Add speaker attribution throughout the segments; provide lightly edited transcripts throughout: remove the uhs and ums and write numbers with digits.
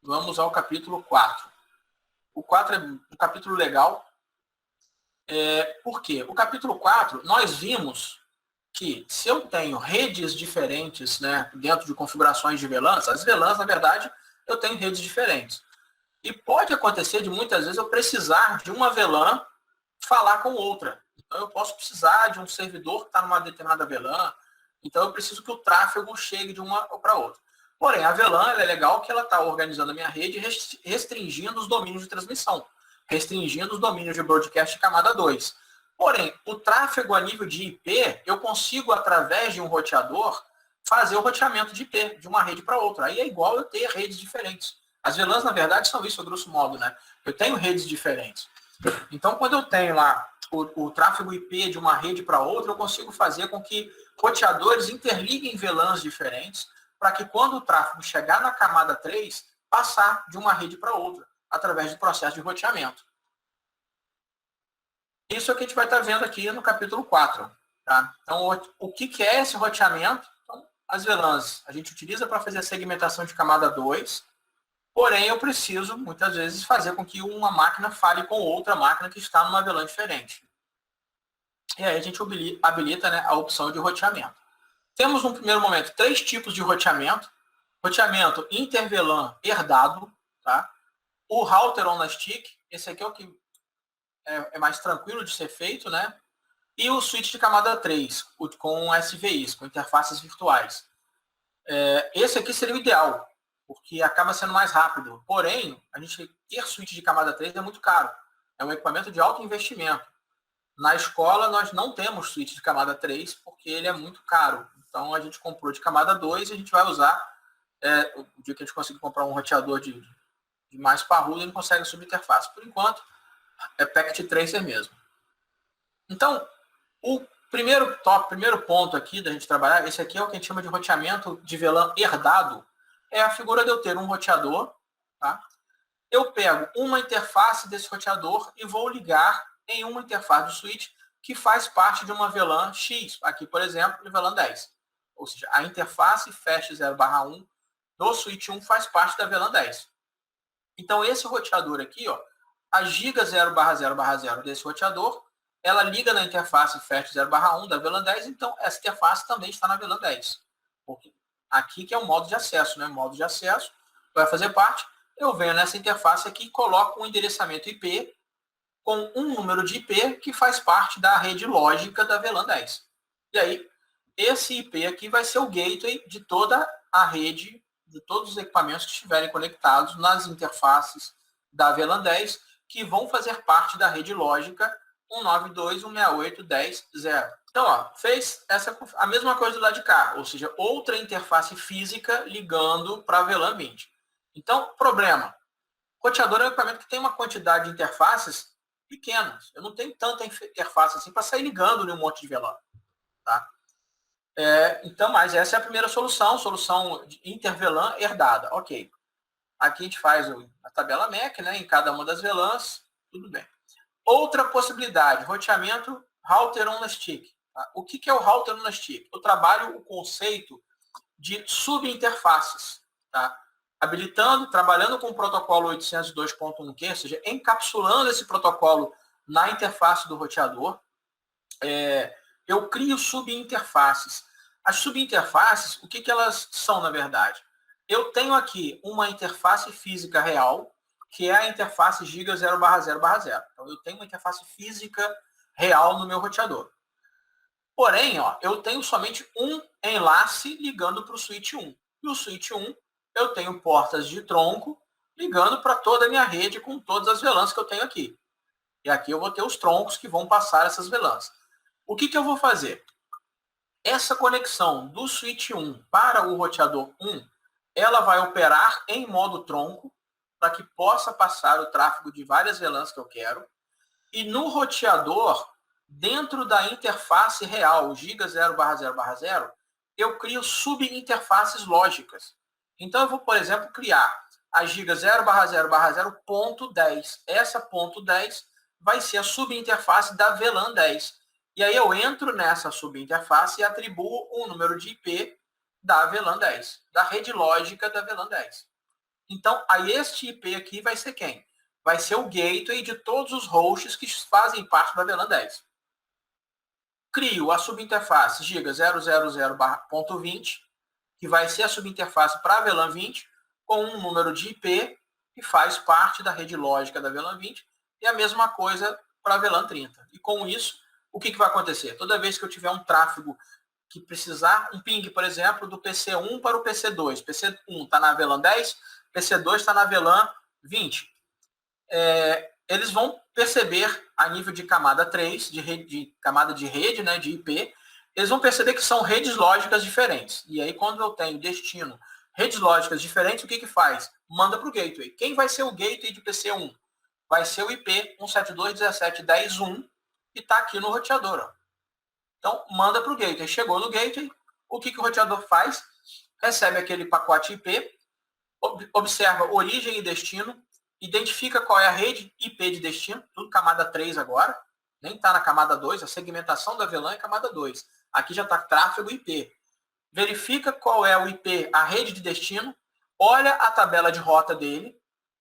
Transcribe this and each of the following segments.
Speaker 1: vamos ao capítulo 4. O 4 é um capítulo legal. Por quê? O capítulo 4, nós vimos que se eu tenho redes diferentes, né, dentro de configurações de VLANs, as VLANs, na verdade, eu tenho redes diferentes. E pode acontecer de muitas vezes eu precisar de uma VLAN falar com outra. Então eu posso precisar de um servidor que está numa determinada VLAN, então eu preciso que o tráfego chegue de uma para outra. Porém, a VLAN é legal que ela está organizando a minha rede restringindo os domínios de transmissão, restringindo os domínios de broadcast de camada 2. Porém, o tráfego a nível de IP, eu consigo, através de um roteador, fazer o roteamento de IP de uma rede para outra. Aí é igual eu ter redes diferentes. As VLANs, na verdade, são isso, a grosso modo, né? Eu tenho redes diferentes. Então, quando eu tenho lá o tráfego IP de uma rede para outra, eu consigo fazer com que roteadores interliguem VLANs diferentes para que quando o tráfego chegar na camada 3, passar de uma rede para outra, através do processo de roteamento. Isso é o que a gente vai estar vendo aqui no capítulo 4. Tá? Então, o que é esse roteamento? Então, as VLANs a gente utiliza para fazer a segmentação de camada 2, porém eu preciso, muitas vezes, fazer com que uma máquina fale com outra máquina que está numa VLAN diferente. E aí a gente habilita, né, a opção de roteamento. Temos, no primeiro momento, 3 tipos de roteamento. Roteamento inter-VLAN herdado, tá? O router on a stick, esse aqui é o que é mais tranquilo de ser feito, né? E o switch de camada 3, com SVIs, com interfaces virtuais. Esse aqui seria o ideal, porque acaba sendo mais rápido. Porém, a gente ter switch de camada 3 é muito caro. É um equipamento de alto investimento. Na escola, nós não temos switch de camada 3, porque ele é muito caro. Então, a gente comprou de camada 2 e a gente vai usar, o dia que a gente conseguir comprar um roteador de mais parrudo, a gente consegue subir interface. Por enquanto, é Packet Tracer mesmo. Então, o primeiro ponto aqui da gente trabalhar, esse aqui é o que a gente chama de roteamento de VLAN herdado. É a figura de eu ter um roteador, tá? Eu pego uma interface desse roteador e vou ligar em uma interface do switch que faz parte de uma VLAN X. Aqui, por exemplo, de VLAN 10. Ou seja, a interface fast 0/1 do switch 1 faz parte da VLAN 10. Então, esse roteador aqui, ó, a giga 0/0/0 desse roteador, ela liga na interface fast 0/1 da VLAN 10, então essa interface também está na VLAN 10. Porque aqui que é o modo de acesso, né? O modo de acesso vai fazer parte. Eu venho nessa interface aqui e coloco um endereçamento IP com um número de IP que faz parte da rede lógica da VLAN 10. E aí, esse IP aqui vai ser o gateway de toda a rede, de todos os equipamentos que estiverem conectados nas interfaces da VLAN 10, que vão fazer parte da rede lógica 192.168.10.0. Então, ó, fez a mesma coisa do lado de cá, ou seja, outra interface física ligando para a VLAN 20. Então, problema. Roteador é um equipamento que tem uma quantidade de interfaces pequenas. Eu não tenho tanta interface assim para sair ligando em um monte de VLAN. Tá? Então, mas essa é a primeira solução de inter-VLAN herdada. Ok. Aqui a gente faz a tabela MAC, né, em cada uma das VLANs, tudo bem. Outra possibilidade, roteamento router on a stick. Tá? O que é o router on a stick? Eu trabalho o conceito de subinterfaces. Tá? Trabalhando com o protocolo 802.1q, ou seja, encapsulando esse protocolo na interface do roteador, eu crio subinterfaces. As subinterfaces, o que elas são, na verdade? Eu tenho aqui uma interface física real, que é a interface giga 0/0/0. Então, eu tenho uma interface física real no meu roteador. Porém, ó, eu tenho somente um enlace ligando para o switch 1. E o switch 1, eu tenho portas de tronco ligando para toda a minha rede com todas as VLANs que eu tenho aqui. E aqui eu vou ter os troncos que vão passar essas VLANs. O que eu vou fazer? Essa conexão do switch 1 para o roteador 1, ela vai operar em modo tronco, para que possa passar o tráfego de várias VLANs que eu quero. E no roteador, dentro da interface real, giga 0/0/0, eu crio subinterfaces lógicas. Então, eu vou, por exemplo, criar a giga 0/0/0.10. Essa ponto 10 vai ser a subinterface da VLAN 10. E aí eu entro nessa subinterface e atribuo um número de IP da VLAN 10, da rede lógica da VLAN 10. Então, aí este IP aqui vai ser quem? Vai ser o gateway de todos os hosts que fazem parte da VLAN 10. Crio a subinterface giga 000.20, que vai ser a subinterface para a VLAN 20, com um número de IP que faz parte da rede lógica da VLAN 20, e a mesma coisa para a VLAN 30. E com isso, o que vai acontecer? Toda vez que eu tiver um tráfego que precisar, um ping, por exemplo, do PC1 para o PC2. PC1 está na VLAN 10, PC2 está na VLAN 20. Eles vão perceber, a nível de camada 3, de camada de rede, né, de IP, eles vão perceber que são redes lógicas diferentes. E aí, quando eu tenho destino, redes lógicas diferentes, o que faz? Manda para o gateway. Quem vai ser o gateway de PC1? Vai ser o IP 172.17.10.1, que está aqui no roteador. Ó. Então, manda para o gateway. Chegou no gateway, o que o roteador faz? Recebe aquele pacote IP, observa origem e destino, identifica qual é a rede IP de destino, tudo camada 3 agora, nem está na camada 2, a segmentação da VLAN é camada 2. Aqui já está tráfego IP. Verifica qual é o IP, a rede de destino, olha a tabela de rota dele,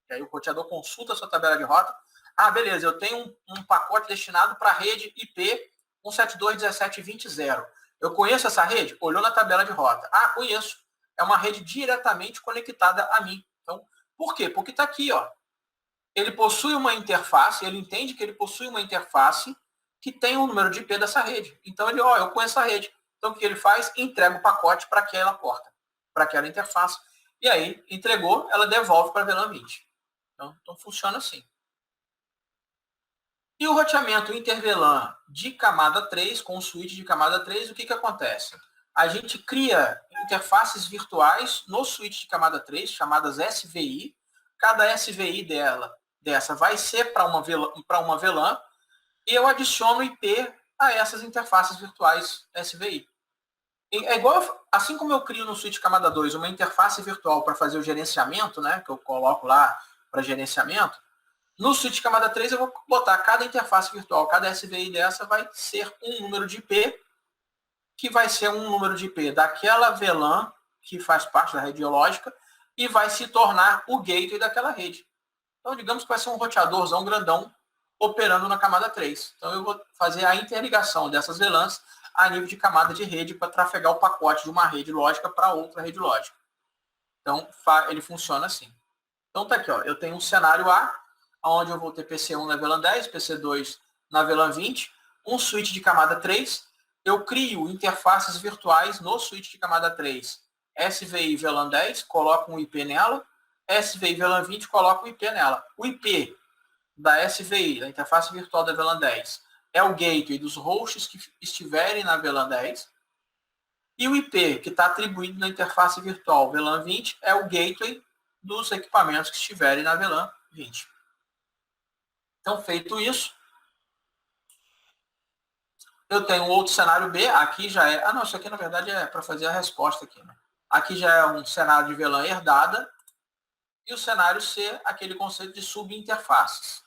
Speaker 1: e aí o roteador consulta a sua tabela de rota. Ah, beleza, eu tenho um pacote destinado para a rede IP 172.17.20.0. Eu conheço essa rede? Olhou na tabela de rota. Ah, conheço. É uma rede diretamente conectada a mim. Então, por quê? Porque está aqui, ó. Ele possui uma interface, ele entende que ele possui uma interface que tem um número de IP dessa rede. Então, ele, ó, eu conheço a rede. Então, o que ele faz? Entrega o pacote para aquela porta, para aquela interface. E aí, entregou, ela devolve para a VLAN 20. Então, funciona assim. E o roteamento inter-VLAN de camada 3, com o switch de camada 3, o que acontece? A gente cria interfaces virtuais no switch de camada 3, chamadas SVI. Cada SVI dessa vai ser para uma VLAN, e eu adiciono IP a essas interfaces virtuais SVI. É igual, assim como eu crio no switch camada 2 uma interface virtual para fazer o gerenciamento, né, que eu coloco lá para gerenciamento, no switch camada 3 eu vou botar cada interface virtual, cada SVI dessa vai ser um número de IP, que vai ser um número de IP daquela VLAN que faz parte da rede lógica e vai se tornar o gateway daquela rede. Então, digamos que vai ser um roteadorzão grandão operando na camada 3. Então, eu vou fazer a interligação dessas VLANs a nível de camada de rede para trafegar o pacote de uma rede lógica para outra rede lógica. Então, ele funciona assim. Então, tá aqui, ó. Eu tenho um cenário A, onde eu vou ter PC1 na VLAN 10, PC2 na VLAN 20, um switch de camada 3. Eu crio interfaces virtuais no switch de camada 3. SVI VLAN 10, coloco um IP nela. SVI VLAN 20, coloco um IP nela. O IP da SVI, da interface virtual da VLAN 10, é o gateway dos hosts que estiverem na VLAN 10. E o IP que está atribuído na interface virtual VLAN 20 é o gateway dos equipamentos que estiverem na VLAN 20. Então, feito isso, eu tenho outro cenário B, aqui já é... Ah, não, isso aqui na verdade é para fazer a resposta aqui, né? Aqui já é um cenário de VLAN herdada, e o cenário C, aquele conceito de subinterfaces.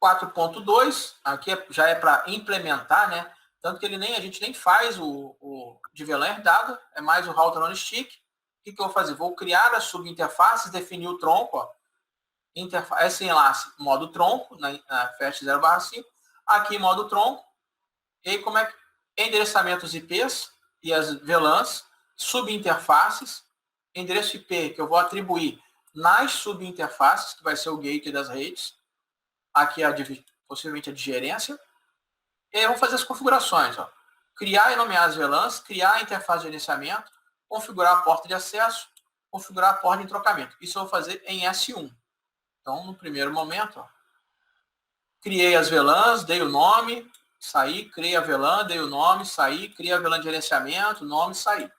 Speaker 1: 4.2, aqui já é para implementar, né? Tanto que a gente nem faz o de VLAN herdado, é mais o router on stick. O que eu vou fazer? Vou criar as subinterfaces, definir o tronco, ó. Esse enlace, modo tronco, na FAST 0/5. Aqui, modo tronco. E aí, como é que... Endereçamentos IPs e as VLANs, subinterfaces, endereço IP que eu vou atribuir nas subinterfaces, que vai ser o gateway das redes. Aqui, possivelmente, a de gerência. E aí, eu vou fazer as configurações. Ó. Criar e nomear as VLANs, criar a interface de gerenciamento, configurar a porta de acesso, configurar a porta de trocamento. Isso eu vou fazer em S1. Então, no primeiro momento, ó, criei as VLANs, dei o nome, saí, criei a VLAN, dei o nome, saí, criei a VLAN de gerenciamento, nome, saí.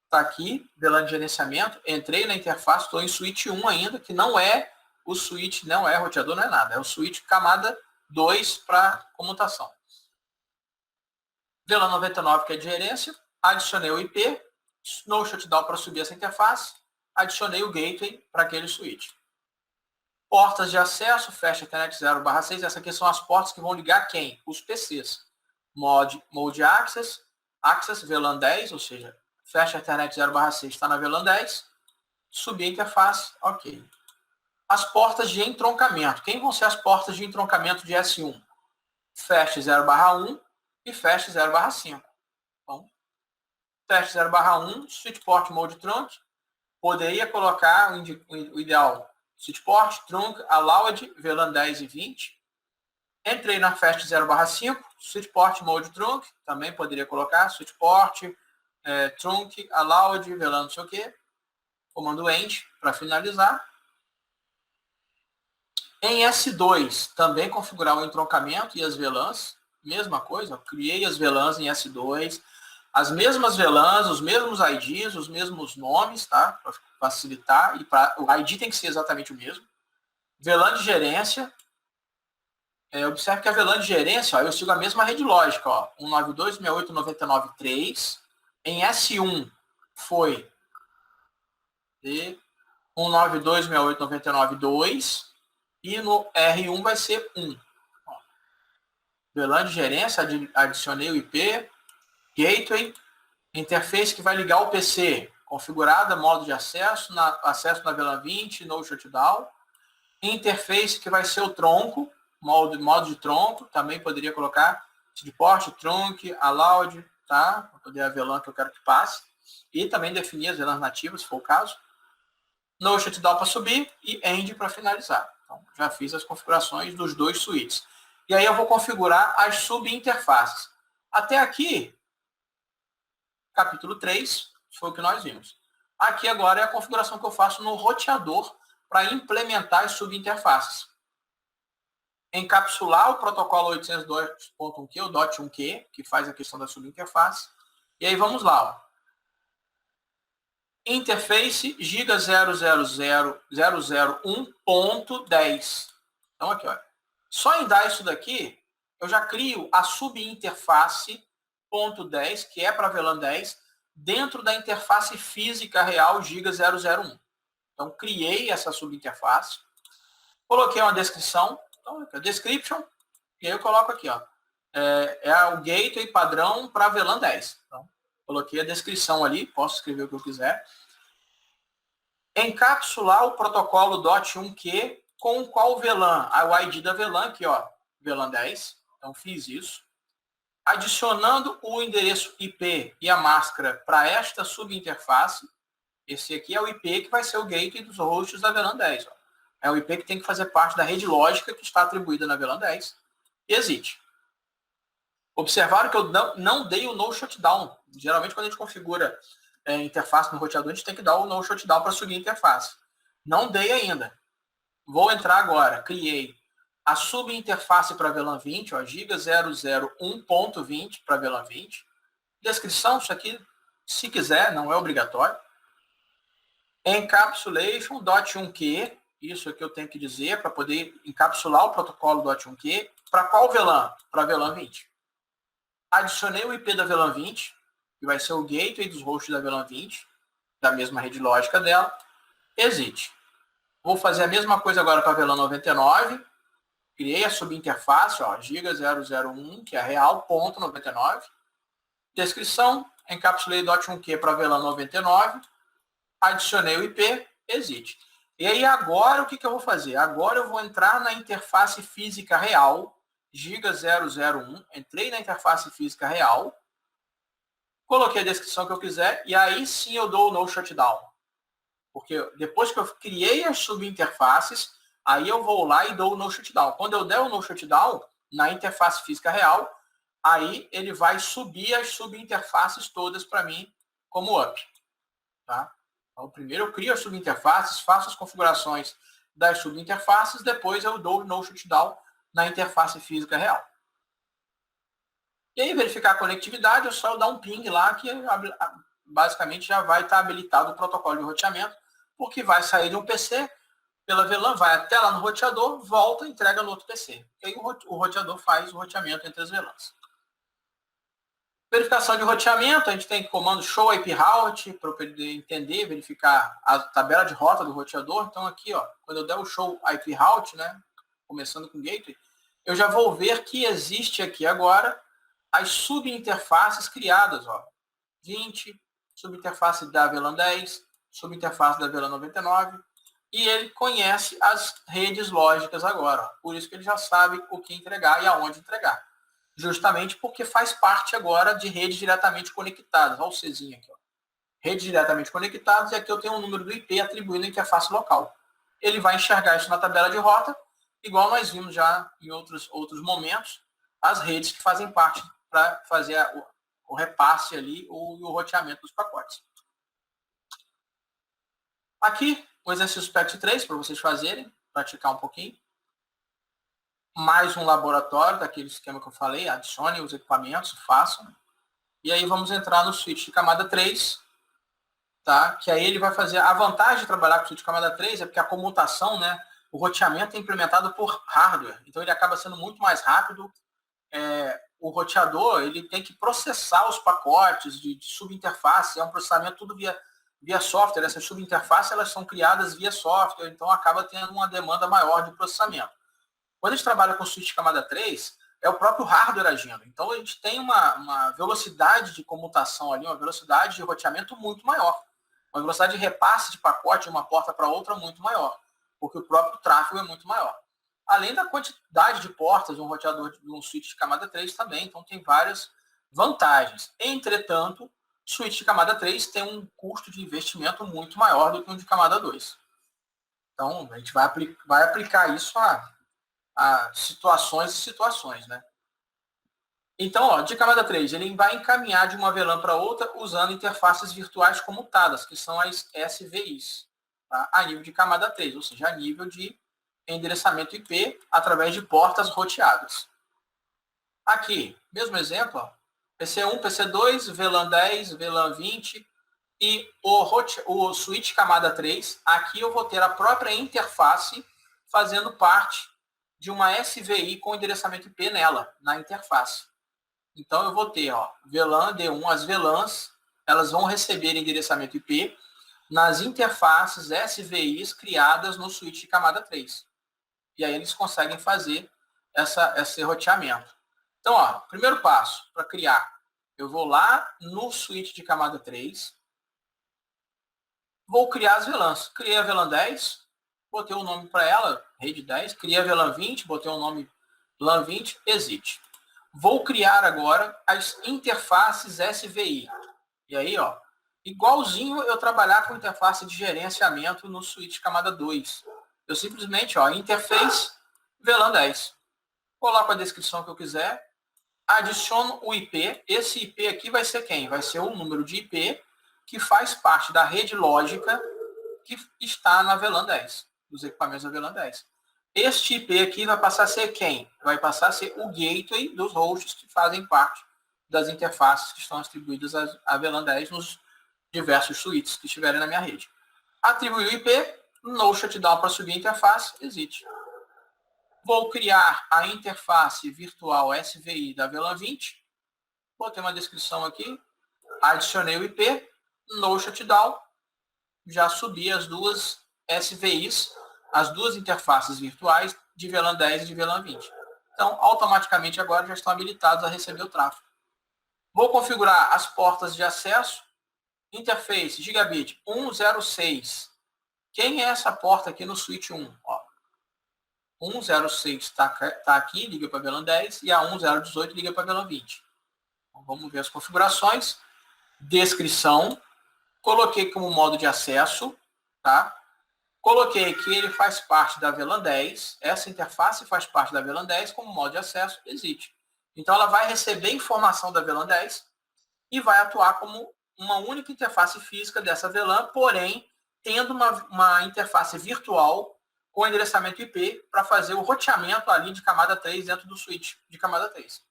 Speaker 1: Está aqui, VLAN de gerenciamento, entrei na interface, estou em switch 1 ainda, que não é o switch, não é roteador, não é nada, é o switch camada 2 para comutação. VLAN 99, que é de gerência, adicionei o IP, no shutdown para subir essa interface, adicionei o gateway para aquele switch. Portas de acesso, Fast Ethernet 0/6. Essas aqui são as portas que vão ligar quem? Os PCs. Mode Access, VLAN 10, ou seja, fecha a Ethernet 0/6, está na VLAN 10, subir a interface, ok. As portas de entroncamento. Quem vão ser as portas de entroncamento de S1? Fast 0/1 e Fast 0/5. Então, Fast 0/1, switchport mode trunk, poderia colocar o ideal switchport, trunk, allowed, VLAN 10 e 20. Entrei na Fast 0/5, switchport mode trunk, também poderia colocar switchport, trunk, allowed, VLAN não sei o que. Comando End para finalizar. Em S2, também configurar o entroncamento e as VLANs. Mesma coisa, criei as VLANs em S2. As mesmas VLANs, os mesmos IDs, os mesmos nomes, tá? Para facilitar. E o ID tem que ser exatamente o mesmo. VLAN de gerência. Observe que a VLAN de gerência, ó, eu sigo a mesma rede lógica. 192.168.99.3. Em S1 foi 192.168.99.2. E no R1 vai ser 1. VLAN de gerência, adicionei o IP, gateway, interface que vai ligar o PC, configurada, modo de acesso, acesso na VLAN 20, no shutdown. Interface que vai ser o tronco, modo de tronco, também poderia colocar switchport, trunk, allowed, tá? Para poder a VLAN que eu quero que passe. E também definir as VLANs nativas, se for o caso. No shutdown para subir e end para finalizar. Então, já fiz as configurações dos dois switches. E aí eu vou configurar as subinterfaces. Até aqui, capítulo 3, foi o que nós vimos. Aqui agora é a configuração que eu faço no roteador para implementar as subinterfaces. Encapsular o protocolo 802.1Q, o .1Q, que faz a questão da subinterface. E aí vamos lá. Ó. Interface giga 000.001.10. Então aqui, ó. Só em dar isso daqui, eu já crio a subinterface .10, que é para VLAN 10, dentro da interface física real giga 001. Então criei essa subinterface, coloquei uma descrição, então aqui, description, e aí eu coloco aqui, ó. É o gateway padrão para VLAN 10. Então, coloquei a descrição ali, posso escrever o que eu quiser. Encapsular o protocolo .1Q com qual VLAN? O ID da VLAN aqui, ó, VLAN 10. Então, fiz isso. Adicionando o endereço IP e a máscara para esta subinterface. Esse aqui é o IP que vai ser o gateway dos hosts da VLAN 10. Ó. É o IP que tem que fazer parte da rede lógica que está atribuída na VLAN 10. Exit. Observaram que eu não dei o no shutdown. Geralmente, quando a gente configura interface no roteador, a gente tem que dar o no shutdown para subir a interface. Não dei ainda. Vou entrar agora. Criei a subinterface para VLAN 20, ó, giga 001.20 para VLAN 20. Descrição, isso aqui, se quiser, não é obrigatório. Encapsulation .1Q, isso aqui eu tenho que dizer para poder encapsular o protocolo .1Q. Para qual VLAN? Para VLAN 20. Adicionei o IP da VLAN 20, que vai ser o gateway dos hosts da VLAN 20, da mesma rede lógica dela. Exit. Vou fazer a mesma coisa agora para a VLAN 99. Criei a subinterface, ó, giga 001, que é real, ponto 99. Descrição, encapsulei .1Q para a VLAN 99. Adicionei o IP, exit. E aí agora o que eu vou fazer? Agora eu vou entrar na interface física real, giga 001, entrei na interface física real, coloquei a descrição que eu quiser, e aí sim eu dou o no shutdown. Porque depois que eu criei as subinterfaces, aí eu vou lá e dou o no shutdown. Quando eu der o no shutdown, na interface física real, aí ele vai subir as subinterfaces todas para mim como up. Tá? Então, primeiro eu crio as subinterfaces, faço as configurações das subinterfaces, depois eu dou o no shutdown na interface física real. E aí, verificar a conectividade, é só eu dar um ping lá, que basicamente já vai estar habilitado o protocolo de roteamento, porque vai sair de um PC, pela VLAN, vai até lá no roteador, volta e entrega no outro PC. E aí o roteador faz o roteamento entre as VLANs. Verificação de roteamento, a gente tem comando show IP route, para poder entender, verificar a tabela de rota do roteador. Então aqui, ó, quando eu der o show IP route, né, começando com gateway, eu já vou ver que existe aqui agora as subinterfaces criadas, ó, 20, subinterface da VLAN 10, subinterface da VLAN 99, e ele conhece as redes lógicas agora. Por isso que ele já sabe o que entregar e aonde entregar. Justamente porque faz parte agora de redes diretamente conectadas. Olha o Czinho aqui. Ó. Redes diretamente conectadas, e aqui eu tenho um número do IP atribuindo a interface local. Ele vai enxergar isso na tabela de rota, igual nós vimos já em outros momentos, as redes que fazem parte para fazer o repasse ali, o roteamento dos pacotes. Aqui, o exercício PECT 3, para vocês fazerem, praticar um pouquinho. Mais um laboratório, daquele esquema que eu falei, adicione os equipamentos, façam. E aí vamos entrar no switch de camada 3, tá? Que aí ele vai fazer... A vantagem de trabalhar com o switch de camada 3 é porque a comutação, né, o roteamento é implementado por hardware, então ele acaba sendo muito mais rápido. O roteador, ele tem que processar os pacotes de subinterface, é um processamento tudo via software. Essas subinterfaces, elas são criadas via software, então acaba tendo uma demanda maior de processamento. Quando a gente trabalha com switch de camada 3, é o próprio hardware agindo. Então a gente tem uma velocidade de comutação ali, uma velocidade de roteamento muito maior. Uma velocidade de repasse de pacote de uma porta para outra muito maior, porque o próprio tráfego é muito maior. Além da quantidade de portas, um roteador de um switch de camada 3 também, então tem várias vantagens. Entretanto, switch de camada 3 tem um custo de investimento muito maior do que um de camada 2. Então, a gente vai aplicar isso a situações e situações, né? Então, ó, de camada 3, ele vai encaminhar de uma VLAN para outra usando interfaces virtuais comutadas, que são as SVIs, tá? A nível de camada 3, ou seja, a nível de endereçamento IP através de portas roteadas. Aqui, mesmo exemplo, ó, PC1, PC2, VLAN 10, VLAN 20 e o switch camada 3. Aqui eu vou ter a própria interface fazendo parte de uma SVI com endereçamento IP nela, na interface. Então eu vou ter, ó, VLAN D1, as VLANs, elas vão receber endereçamento IP nas interfaces SVIs criadas no switch de camada 3. E aí eles conseguem fazer esse roteamento. Então, ó, primeiro passo para criar. Eu vou lá no switch de camada 3. Vou criar as VLANs. Criei a VLAN 10, botei um nome para ela, rede 10. Criei a VLAN 20, botei um nome LAN 20, exit. Vou criar agora as interfaces SVI. E aí, ó, igualzinho eu trabalhar com interface de gerenciamento no switch camada 2. Eu simplesmente, ó, interface VLAN 10. Coloco a descrição que eu quiser, adiciono o IP. Esse IP aqui vai ser quem? Vai ser o número de IP que faz parte da rede lógica que está na VLAN 10, dos equipamentos da VLAN 10. Este IP aqui vai passar a ser quem? Vai passar a ser o gateway dos hosts que fazem parte das interfaces que estão atribuídas à VLAN 10 nos diversos switches que estiverem na minha rede. Atribuir o IP, no shutdown para subir a interface, exit. Vou criar a interface virtual SVI da VLAN 20. Botei uma descrição aqui. Adicionei o IP, no shutdown. Já subi as duas SVIs, as duas interfaces virtuais de VLAN 10 e de VLAN 20. Então, automaticamente agora já estão habilitados a receber o tráfego. Vou configurar as portas de acesso. Interface gigabit 106. Quem é essa porta aqui no switch 1? Ó, 106 está aqui, liga para a VLAN 10, e a 1018 liga para a VLAN 20. Então, vamos ver as configurações. Descrição. Coloquei como modo de acesso, tá? Coloquei que ele faz parte da VLAN 10, essa interface faz parte da VLAN 10 como modo de acesso, exit. Então, ela vai receber informação da VLAN 10 e vai atuar como uma única interface física dessa VLAN, porém, tendo uma interface virtual com endereçamento IP para fazer o roteamento ali de camada 3 dentro do switch de camada 3.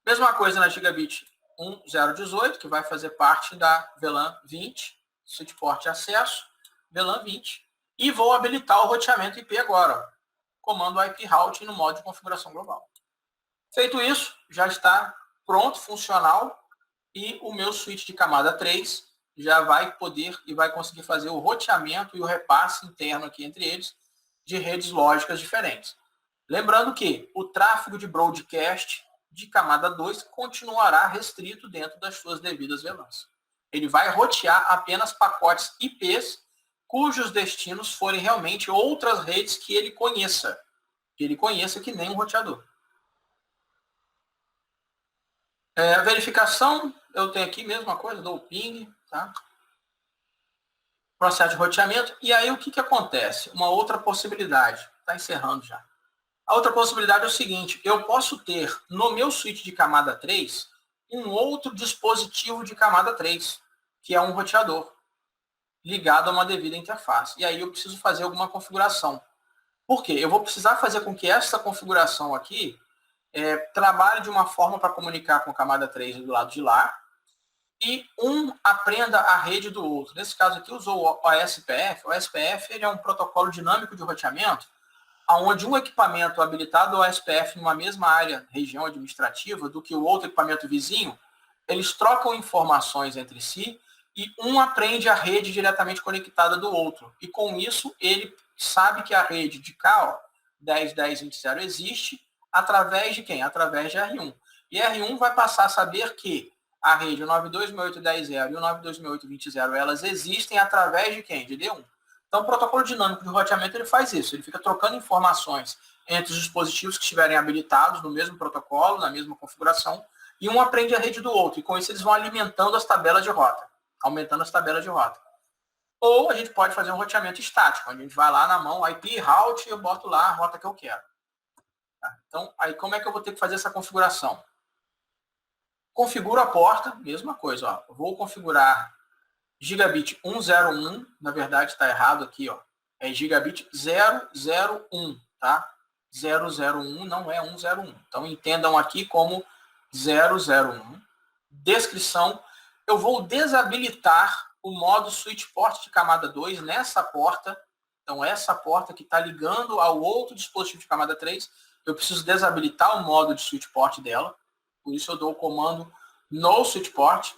Speaker 1: Mesma coisa na gigabit 1018, que vai fazer parte da VLAN 20, switch port acesso, VLAN 20, e vou habilitar o roteamento IP agora, comando IP routing no modo de configuração global. Feito isso, já está pronto, funcional, e o meu switch de camada 3 já vai poder e vai conseguir fazer o roteamento e o repasse interno aqui entre eles de redes lógicas diferentes. Lembrando que o tráfego de broadcast de camada 2 continuará restrito dentro das suas devidas VLANs. Ele vai rotear apenas pacotes IPs cujos destinos forem realmente outras redes que ele conheça. Que ele conheça que nem um roteador. Verificação, eu tenho aqui a mesma coisa, dou o ping, tá? Processo de roteamento. E aí o que acontece? Uma outra possibilidade. Está encerrando já. A outra possibilidade é o seguinte, eu posso ter no meu switch de camada 3 um outro dispositivo de camada 3, que é um roteador, ligado a uma devida interface. E aí eu preciso fazer alguma configuração. Por quê? Eu vou precisar fazer com que essa configuração aqui trabalhe de uma forma para comunicar com a camada 3 do lado de lá, e um aprenda a rede do outro. Nesse caso aqui, usou o OSPF. O OSPF ele é um protocolo dinâmico de roteamento, onde um equipamento habilitado ao OSPF numa mesma área, região administrativa, do que o outro equipamento vizinho, eles trocam informações entre si e um aprende a rede diretamente conectada do outro. E com isso, ele sabe que a rede de cá, 10.10.20.0, existe através de quem? Através de R1. E R1 vai passar a saber que a rede 92.68.10.0 e o 92.68.20.0, elas existem através de quem? De D1. Então, o protocolo dinâmico de roteamento ele faz isso. Ele fica trocando informações entre os dispositivos que estiverem habilitados no mesmo protocolo, na mesma configuração, e um aprende a rede do outro. E com isso, eles vão alimentando as tabelas de rota, aumentando as tabelas de rota. Ou a gente pode fazer um roteamento estático, onde a gente vai lá na mão, IP, route, e eu boto lá a rota que eu quero. Tá? Então, aí como é que eu vou ter que fazer essa configuração? Configuro a porta, mesma coisa. Ó. Vou configurar gigabit 101, na verdade está errado aqui, ó. É gigabit 001, tá? 001 não é 101. Então entendam aqui como 001. Descrição, eu vou desabilitar o modo switch port de camada 2 nessa porta. Então essa porta que está ligando ao outro dispositivo de camada 3, eu preciso desabilitar o modo de switch port dela. Por isso eu dou o comando no switch port.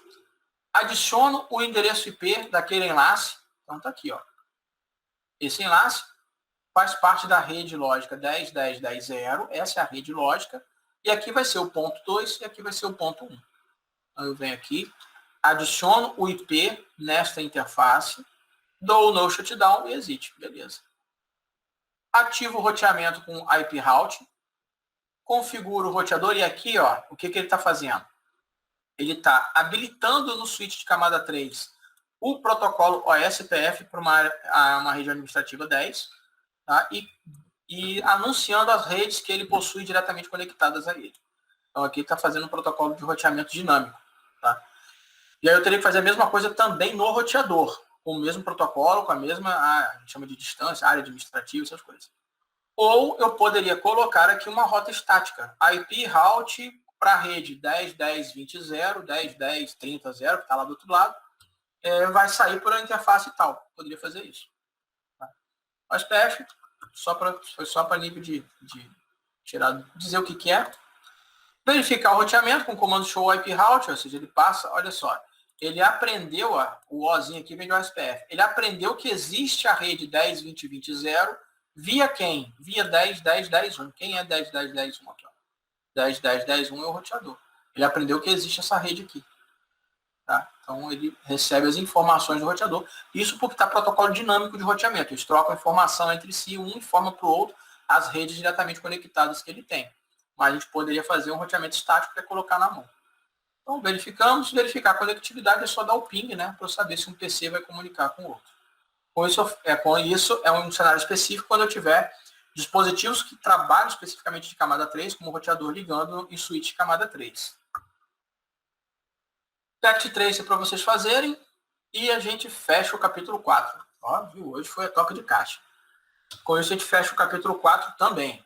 Speaker 1: Adiciono o endereço IP daquele enlace. Então está aqui, ó. Esse enlace faz parte da rede lógica 10.10.10.0. Essa é a rede lógica. E aqui vai ser o ponto 2 e aqui vai ser o ponto 1. Então eu venho aqui, adiciono o IP nesta interface, dou o no shutdown e exit. Beleza. Ativo o roteamento com IP route. Configuro o roteador e aqui, ó, o que ele está fazendo? Ele está habilitando no switch de camada 3 o protocolo OSPF para uma rede administrativa 10, tá? E anunciando as redes que ele possui diretamente conectadas a ele. Então aqui está fazendo um protocolo de roteamento dinâmico. Tá? E aí eu teria que fazer a mesma coisa também no roteador, com o mesmo protocolo, com a mesma, a gente chama de distância, área administrativa, essas coisas. Ou eu poderia colocar aqui uma rota estática, IP route para a rede 10.10.20.0, 10.10.30.0, que está lá do outro lado, vai sair por uma interface e tal. Poderia fazer isso. Tá? O SPF foi só para nível de dizer o que é. Verificar o roteamento com o comando show IP route, ou seja, ele passa, olha só, ele aprendeu, o Ozinho aqui vem do SPF, ele aprendeu que existe a rede 10.20.20.0 via quem? Via 10.10.10.1. Quem é 10.10.10.1 aqui? 10.10.10.1 é o roteador. Ele aprendeu que existe essa rede aqui. Tá? Então, ele recebe as informações do roteador. Isso porque está protocolo dinâmico de roteamento. Eles trocam informação entre si, um informa para o outro as redes diretamente conectadas que ele tem. Mas a gente poderia fazer um roteamento estático para colocar na mão. Então, verificar a conectividade é só dar o ping, né? Para eu saber se um PC vai comunicar com o outro. Com isso, é um cenário específico quando eu tiver dispositivos que trabalham especificamente de camada 3, como o roteador ligando em switch de camada 3. Tect trace para vocês fazerem e a gente fecha o capítulo 4. Ó, viu? Hoje foi a toca de caixa. Com isso, a gente fecha o capítulo 4 também.